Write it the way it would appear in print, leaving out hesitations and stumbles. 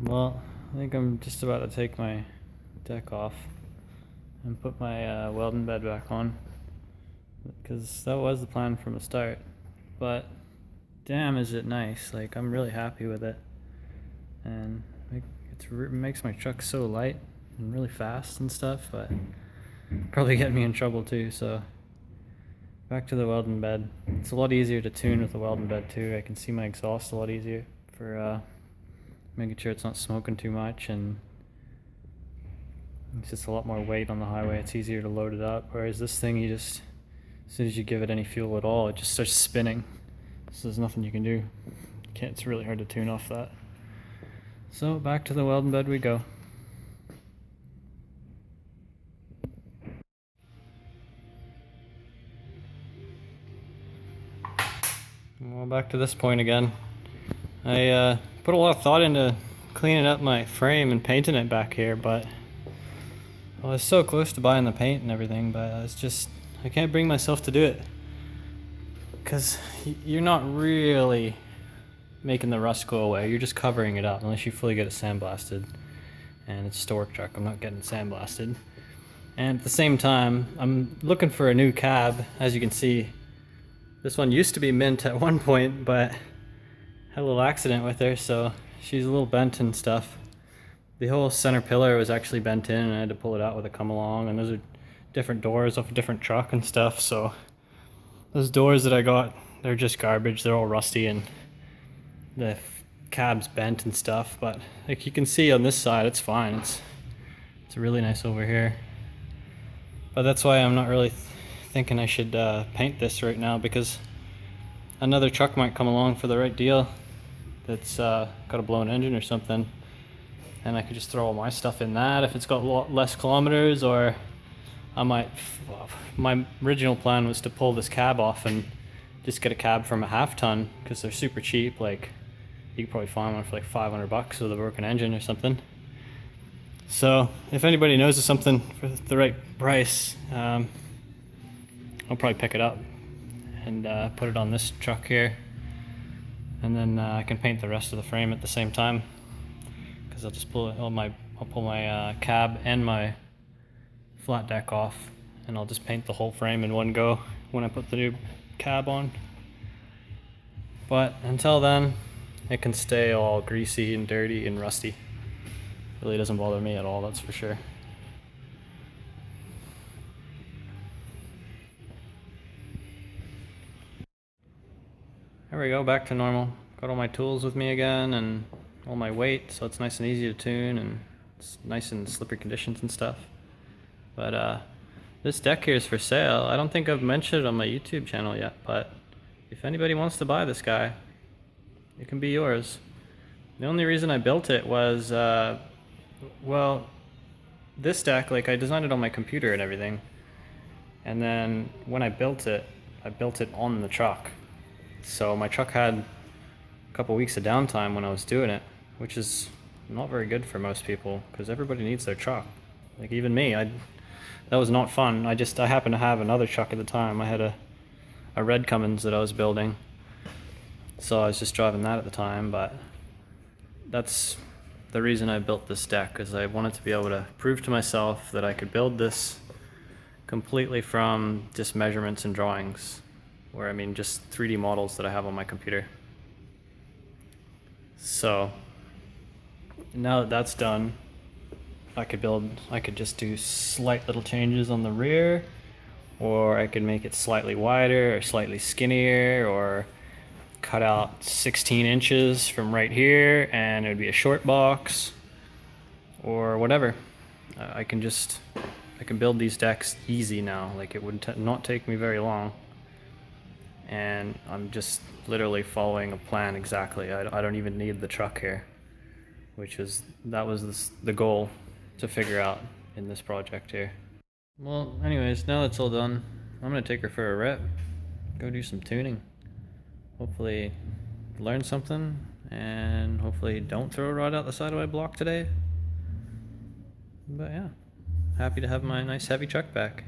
Well, I think I'm just about to take my deck off and put my welding bed back on, because that was the plan from the start. But damn, is it nice. Like, I'm really happy with it, and it makes my truck so light and really fast and stuff, but probably get me in trouble too. So back to the welding bed. It's a lot easier to tune with the welding bed too. I can see my exhaust a lot easier for making sure it's not smoking too much, and it's just a lot more weight on the highway. It's easier to load it up, whereas this thing, you just, as soon as you give it any fuel at all, it just starts spinning. So there's nothing you can do. It's really hard to tune off that. So back to the welding bed we go. Well, back to this point again. I put a lot of thought into cleaning up my frame and painting it back here, but I was so close to buying the paint and everything, but I can't bring myself to do it, because you're not really making the rust go away. You're just covering it up unless you fully get it sandblasted, and it's just a work truck. I'm not getting sandblasted. And at the same time, I'm looking for a new cab. As you can see, this one used to be mint at one point, but had a little accident with her, so she's a little bent and stuff. The whole center pillar was actually bent in, and I had to pull it out with a come along, and those are different doors off a different truck and stuff. So those doors that I got, they're just garbage. They're all rusty, and the cab's bent and stuff, but like you can see on this side, it's fine. It's really nice over here. But that's why I'm not really thinking I should paint this right now, because another truck might come along for the right deal that's got a blown engine or something, and I could just throw all my stuff in that if it's got a lot less kilometers. Or I might, my original plan was to pull this cab off and just get a cab from a half ton, because they're super cheap. Like, you could probably find one for like $500 with a broken engine or something. So if anybody knows of something for the right price, I'll probably pick it up and put it on this truck here, and then I can paint the rest of the frame at the same time, because I'll just pull my cab and my flat deck off, and I'll just paint the whole frame in one go when I put the new cab on. But until then, it can stay all greasy and dirty and rusty. Really doesn't bother me at all, that's for sure. There we go, back to normal. Got all my tools with me again and all my weight, so it's nice and easy to tune, and it's nice in slippery conditions and stuff. But this deck here is for sale. I don't think I've mentioned it on my YouTube channel yet, but if anybody wants to buy this guy, it can be yours. The only reason I built it was, well, this deck, like, I designed it on my computer and everything, and then when I built it on the truck. So my truck had a couple weeks of downtime when I was doing it, which is not very good for most people, because everybody needs their truck. Like, even me, that was not fun. I happened to have another truck at the time. I had a red Cummins that I was building, so I was just driving that at the time. But that's the reason I built this deck, because I wanted to be able to prove to myself that I could build this completely from just measurements and drawings, or I mean just 3D models that I have on my computer. So now that that's done, I could just do slight little changes on the rear, or I could make it slightly wider or slightly skinnier, or cut out 16 inches from right here and it would be a short box, or whatever. I can build these decks easy now. Like, it would not take me very long, and I'm just literally following a plan exactly. I don't even need the truck here, that was the goal to figure out in this project here. Well, anyways, now that's all done, I'm gonna take her for a rip, go do some tuning, hopefully learn something, and hopefully don't throw a rod out the side of my block today. But yeah, happy to have my nice heavy truck back.